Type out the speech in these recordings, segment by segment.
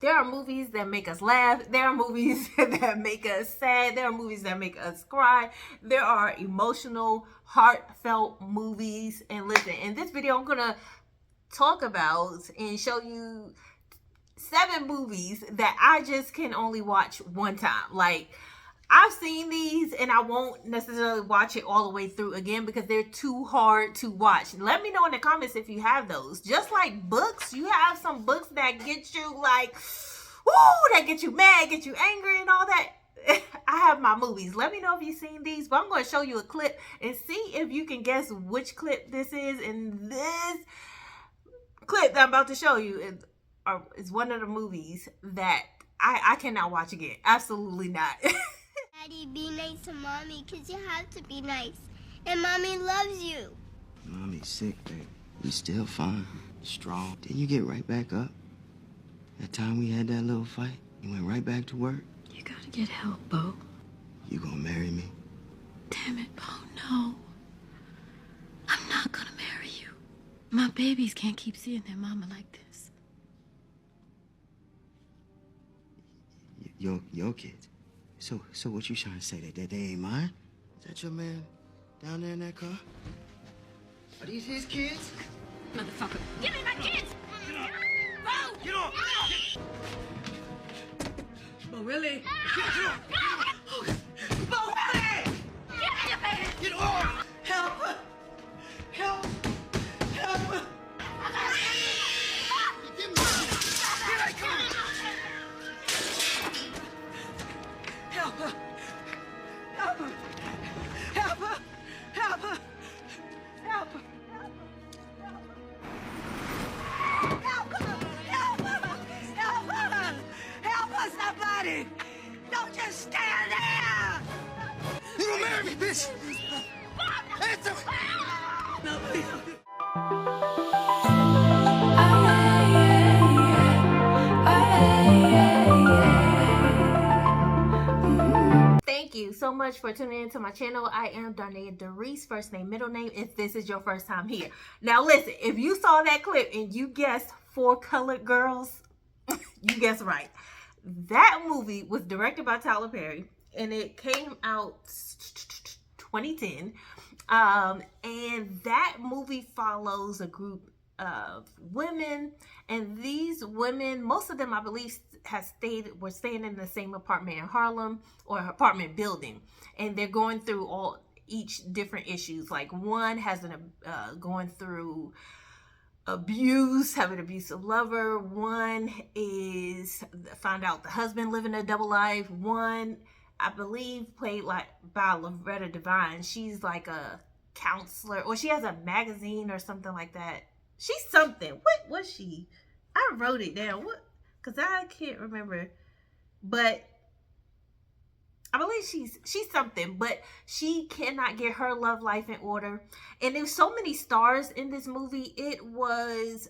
There are movies that make us laugh. There are movies that make us sad. There are movies that make us cry. There are emotional, heartfelt movies. And listen, in this video, I'm going to talk about and show you 7 movies that I just can only watch one time. Like, I've seen these and I won't necessarily watch it all the way through again because they're too hard to watch. Let me know in the comments if you have those. Just like books, you have some books that get you like, woo, that get you mad, get you angry and all that. I have my movies. Let me know if you've seen these, but I'm going to show you a clip and see if you can guess which clip this is. And this clip that I'm about to show you is one of the movies that I cannot watch again. Absolutely not. Daddy, be nice to Mommy, because you have to be nice. And Mommy loves you. Mommy's sick, babe. You still fine, strong. Didn't you get right back up? That time we had that little fight, you went right back to work? You gotta get help, Bo. You gonna marry me? Damn it, Bo, no. I'm not gonna marry you. My babies can't keep seeing their mama like this. Your kids? So what you trying to say, that they ain't mine? Is that your man down there in that car? Are these his kids? Motherfucker. Give me my kids! Bo! Get off! Bo, really? Get off! Bo, really? Give me your baby! Get off! Help! Help! Help! Give me! Here I come! Help her! Help her! Help her! Help her! Help her! Help her! Help her! Help her! Help her, somebody! Don't just stand there! You gonna marry me, bitch! Answer! No, please. Thank you so much for tuning into my channel. I am Darnaya Darice, first name, middle name, if this is your first time here. Now listen, if you saw that clip and you guessed 4 Colored Girls, you guessed right. That movie was directed by Tyler Perry and it came out 2010. And that movie follows a group of women, and these women, most of them I believe were staying in the same apartment in Harlem, or apartment building, and they're going through each different issues. Like one has going through abuse, have an abusive lover. One is found out the husband living a double life. One, I believe, played like by Loretta Devine. She's like a counselor, or she has a magazine or something like that. She's something. What was she? I wrote it down. What? Because I can't remember. But I believe she's something, but she cannot get her love life in order. And there's so many stars in this movie. It was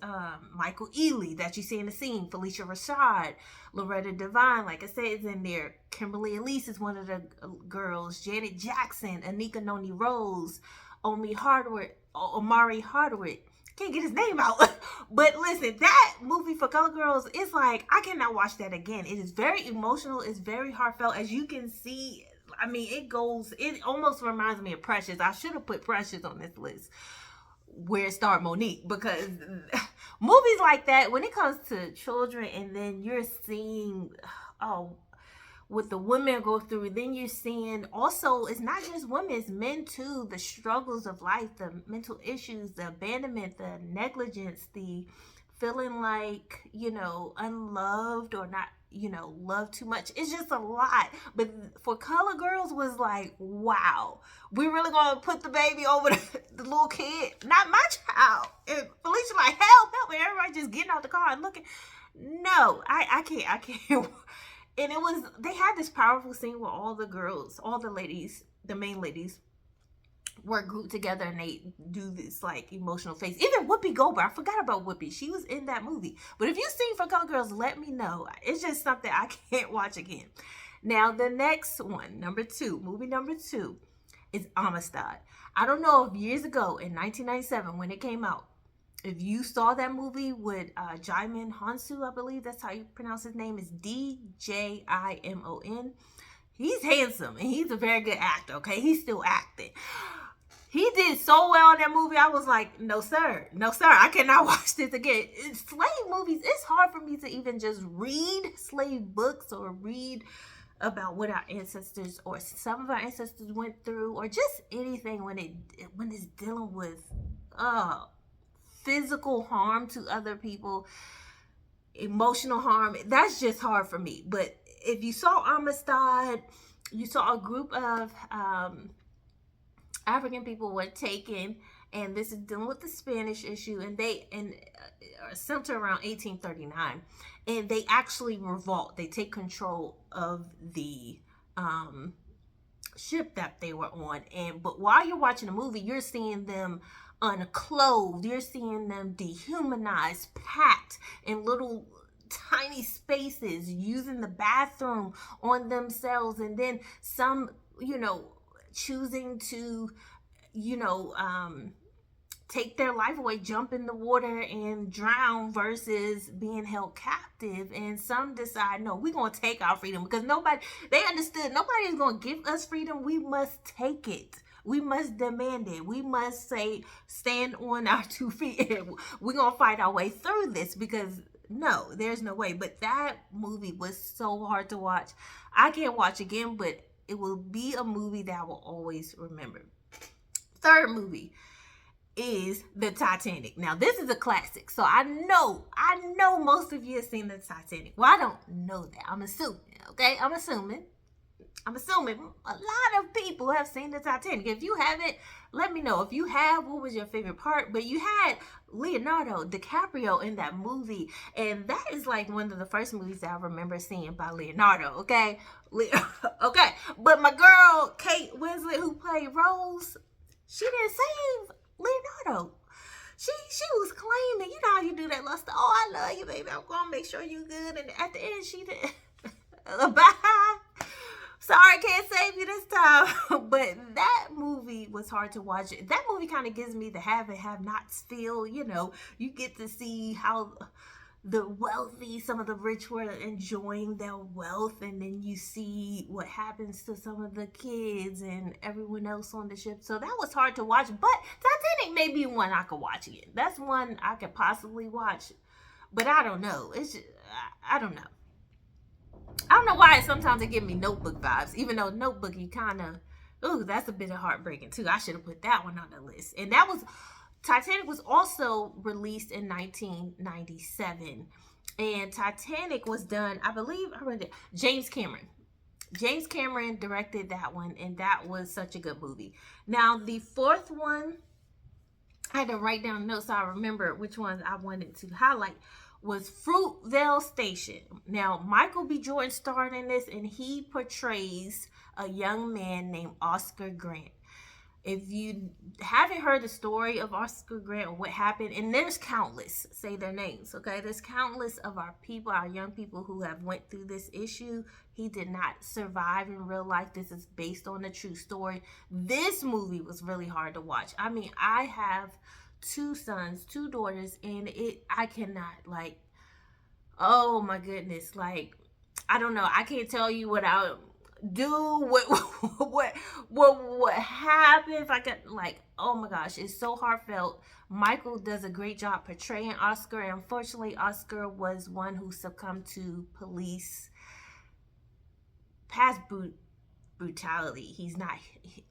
Michael Ealy that you see in the scene, Felicia Rashad, Loretta Devine, like I said, is in there. Kimberly Elise is one of the girls. Janet Jackson, Anika Noni Rose, Omari Hardwick. Can't get his name out. But listen, that movie For Color Girls is like, I cannot watch that again. It is very emotional. It's very heartfelt. As you can see, I mean, it almost reminds me of Precious. I should have put Precious on this list where it starred Monique, because movies like that, when it comes to children, and then you're seeing, what the women go through, then you're seeing also, it's not just women, it's men too, the struggles of life, the mental issues, the abandonment, the negligence, the feeling like, unloved or not, loved too much. It's just a lot. But For Color Girls was like, wow, we really gonna put the baby over the little kid, not my child. And Felicia like, help, and everybody just getting out the car and looking. No, I can't. And they had this powerful scene where all the girls, all the ladies, the main ladies, were grouped together and they do this like emotional face. Even Whoopi Goldberg, I forgot about Whoopi. She was in that movie. But if you've seen For Color Girls, let me know. It's just something I can't watch again. Now, the next one, movie number 2, is Amistad. I don't know if years ago in 1997 when it came out, If you saw that movie with Jaimin Hansu, I believe that's how you pronounce his name, is Djimon. He's handsome and he's a very good actor, okay? He's still acting. He did so well in that movie. I was like, no, sir. No, sir. I cannot watch this again. Slave movies, it's hard for me to even just read slave books or read about what our ancestors or some of our ancestors went through, or just anything when it's dealing with physical harm to other people, emotional harm. That's just hard for me. But if you saw Amistad, you saw a group of African people were taken, and this is dealing with the Spanish issue, and they center around 1839, and they actually revolt. They take control of the ship that they were on, but while you're watching the movie, you're seeing them unclothed, you're seeing them dehumanized, packed in little tiny spaces, using the bathroom on themselves, and then some, choosing to, take their life away, jump in the water and drown versus being held captive. And some decide, no, we're going to take our freedom, because they understood nobody is going to give us freedom. We must take it. We must demand it. We must stand on our 2 feet. And we're going to fight our way through this, because no, there's no way. But that movie was so hard to watch. I can't watch again, but it will be a movie that I will always remember. Third movie is the Titanic. Now, this is a classic, so I know most of you have seen the Titanic. Well, I don't know that. I'm assuming, okay? I'm assuming a lot of people have seen the Titanic. If you haven't, let me know. If you have, what was your favorite part? But you had Leonardo DiCaprio in that movie, and that is like one of the first movies that I remember seeing by Leonardo, okay? Okay, but my girl, Kate Winslet, who played Rose, she didn't save Leonardo. She was claiming, you know how you do that lust. Oh, I love you, baby. I'm gonna make sure you good. And at the end, she did. Bye. Sorry, can't save you this time. But that movie was hard to watch. That movie kind of gives me the have and have nots feel. You get to see how the wealthy, some of the rich were enjoying their wealth, and then you see what happens to some of the kids and everyone else on the ship. So that was hard to watch, but Titanic may be one I could watch again. That's one I could possibly watch, but I don't know. It's just, I don't know. I don't know why sometimes it gives me Notebook vibes, even though Notebook, you kind of, ooh, that's a bit of heartbreaking too. I should have put that one on the list. And Titanic was also released in 1997, and Titanic was done, I believe, James Cameron. James Cameron directed that one, and that was such a good movie. Now, the fourth one, I had to write down notes so I remember which ones I wanted to highlight, was Fruitvale Station. Now, Michael B. Jordan starred in this, and he portrays a young man named Oscar Grant. If you haven't heard the story of Oscar Grant or what happened, and there's countless, say their names, okay? There's countless of our people, our young people who have went through this issue. He did not survive in real life. This is based on a true story. This movie was really hard to watch. I mean, I have 2 sons, 2 daughters, and I cannot, oh my goodness, I don't know. I can't tell you what I do, what happened. If I could, oh my gosh, it's so heartfelt. Michael does a great job portraying Oscar, and unfortunately Oscar was one who succumbed to police past brutality. He's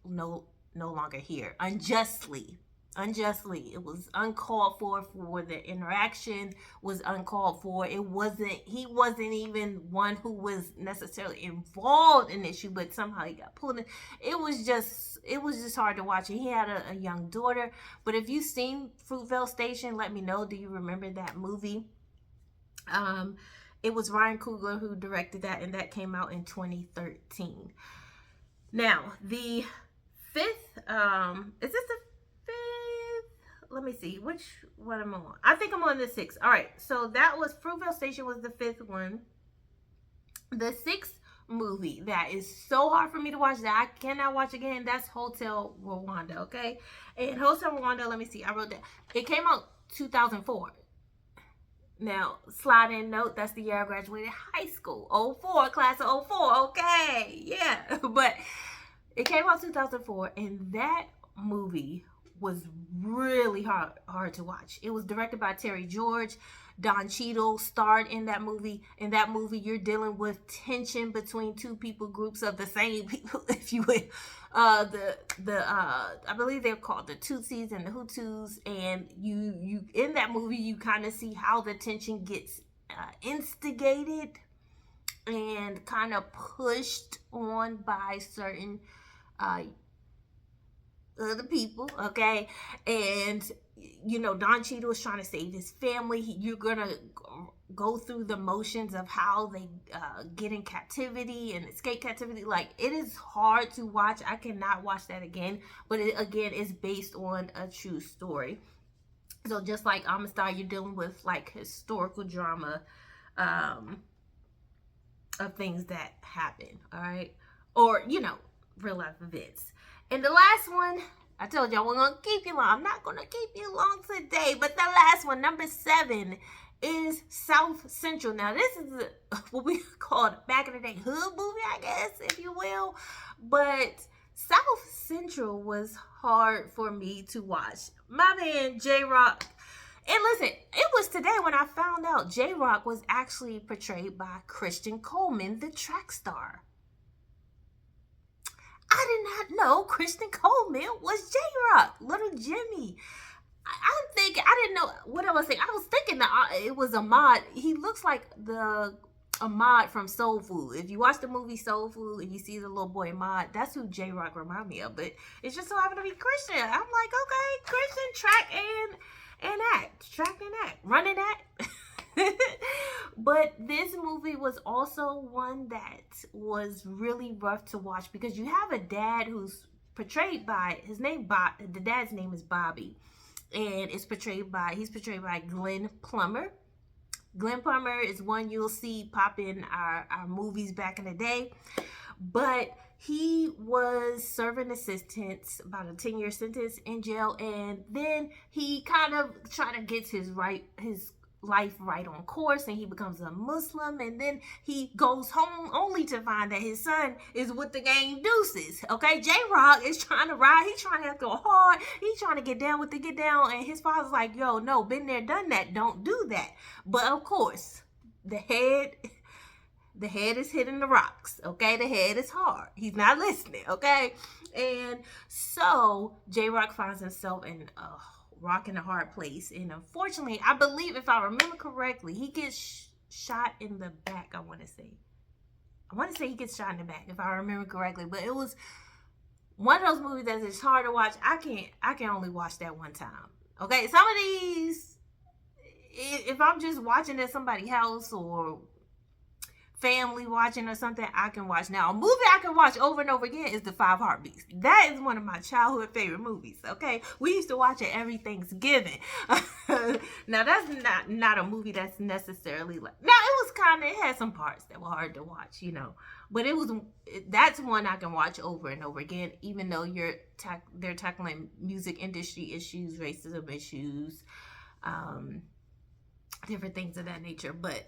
no longer here unjustly. It was uncalled for the interaction was uncalled for. He wasn't even one who was necessarily involved in the issue, but somehow he got pulled in. It was just hard to watch. And he had a young daughter. But if you've seen Fruitvale Station, let me know. Do you remember that movie? It was Ryan Coogler who directed that, and that came out in 2013. Now, the fifth, is this the let me see what I'm on. I think I'm on the 6th. All right, so that was Fruitvale Station was the 5th one. The 6th movie that is so hard for me to watch that I cannot watch again, that's Hotel Rwanda, okay? And Hotel Rwanda, let me see, I wrote that. It came out 2004. Now, slide in note, that's the year I graduated high school. 04, class of 04, okay, yeah. But it came out 2004, and that movie was really hard to watch. It was directed by Terry George. Don Cheadle starred in that movie. In that movie, you're dealing with tension between two people groups of the same people, if you will. I believe they're called the Tutsis and the Hutus, and you in that movie you kind of see how the tension gets instigated and kind of pushed on by certain other people, okay? And Don Cheadle is trying to save his family. You're gonna go through the motions of how they get in captivity and escape captivity. Like, it is hard to watch. I cannot watch that again. But it again is based on a true story. So just like Amistad, you're dealing with like historical drama of things that happen, all right? Or, real life events. And the last one, I told y'all we're going to keep you long. I'm not going to keep you long today. But the last one, number 7, is South Central. Now, this is what we called back in the day hood movie, I guess, if you will. But South Central was hard for me to watch. My man, J-Rock. And listen, it was today when I found out J-Rock was actually portrayed by Christian Coleman, the track star. I did not know Christian Coleman was J-Rock, little Jimmy. I'm thinking, I didn't know what I was thinking. I was thinking that it was Ahmad. He looks like the Ahmad from Soul Food. If you watch the movie Soul Food and you see the little boy Ahmad, that's who J-Rock remind me of. But it just so happened to be Christian. I'm like, okay, Christian, track and act. Track and act. Run and act. But this movie was also one that was really rough to watch because you have a dad who's portrayed by the dad's name is Bobby, and he's portrayed by Glenn Plummer. Glenn Plummer is one you'll see pop in our movies back in the day, but he was serving a sentence, about a 10-year sentence in jail, and then he kind of trying to get his life right on course, and he becomes a Muslim, and then he goes home only to find that his son is with the gang Deuces. Okay, J-Rock is trying to ride, he's trying to go hard, he's trying to get down, and his father's like, yo, no, been there, done that, don't do that. But of course, the head is hitting the rocks, okay? The head is hard. He's not listening, okay? And so J-Rock finds himself in rock in a hard place, and unfortunately, I believe, if I remember correctly, he gets shot in the back. I want to say he gets shot in the back, if I remember correctly. But it was one of those movies that is hard to watch. I can only watch that one time. Okay, some of these, if I'm just watching at somebody's house or family watching or something, I can watch. Now, a movie I can watch over and over again is The Five Heartbeats. That is one of my childhood favorite movies, okay? We used to watch it every Thanksgiving. Now, that's not a movie that's necessarily like... Now, it had some parts that were hard to watch, But that's one I can watch over and over again, even though they're tackling music industry issues, racism issues, different things of that nature. But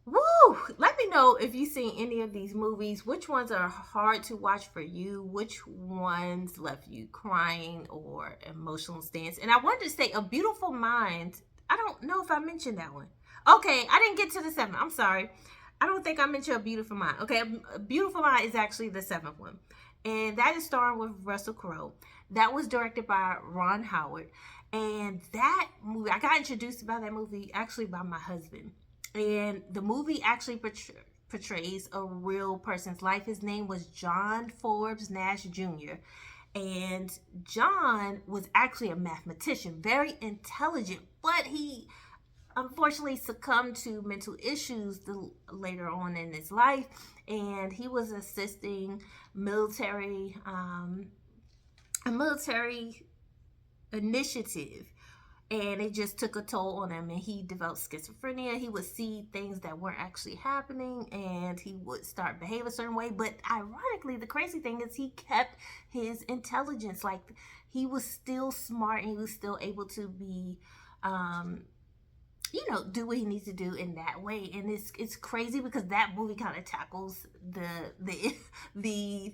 woo! Let me know if you've seen any of these movies. Which ones are hard to watch for you? Which ones left you crying or emotional stance? And I wanted to say A Beautiful Mind. I don't know if I mentioned that one. Okay, I didn't get to the 7th. I'm sorry. I don't think I mentioned A Beautiful Mind. Okay, A Beautiful Mind is actually the 7th one. And that is starring with Russell Crowe. That was directed by Ron Howard. And that movie, I got introduced by that movie actually by my husband. And the movie actually portrays a real person's life. His name was John Forbes Nash Jr. And John was actually a mathematician, very intelligent, but he unfortunately succumbed to mental issues later on in his life. And he was assisting a military initiative. And it just took a toll on him, and he developed schizophrenia. He would see things that weren't actually happening, and he would start behave a certain way. But ironically, the crazy thing is he kept his intelligence. Like, he was still smart, and he was still able to be you know, do what he needs to do in that way. And it's crazy because that movie kind of tackles the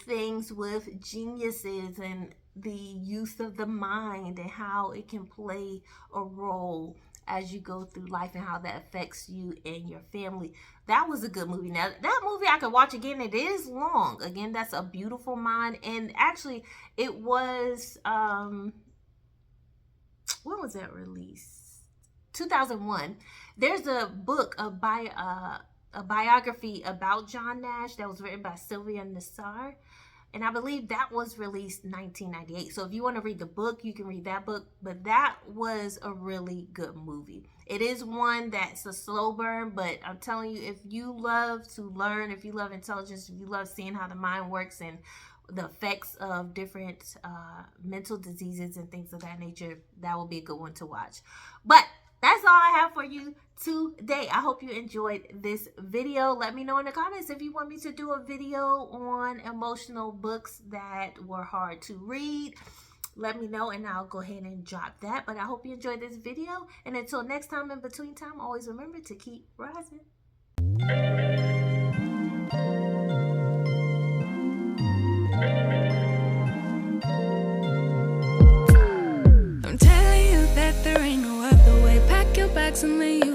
things with geniuses and the use of the mind and how it can play a role as you go through life and how that affects you and your family. That was a good movie. Now that movie I could watch again. It is long. Again, that's A Beautiful Mind. And actually it was when was that released? 2001. There's a book, a biography about John Nash that was written by Sylvia Nassar, and I believe that was released 1998. So if you want to read the book, you can read that book, but that was a really good movie. It is one that's a slow burn, but I'm telling you, if you love to learn, if you love intelligence, if you love seeing how the mind works and the effects of different mental diseases and things of that nature, that will be a good one to watch. But that's all I have for you today. I hope you enjoyed this video. Let me know in the comments if you want me to do a video on emotional books that were hard to read. Let me know and I'll go ahead and drop that. But I hope you enjoyed this video. And until next time, in between time, always remember to keep rising. I'm telling you that there ain't no other way. Pack your bags and leave.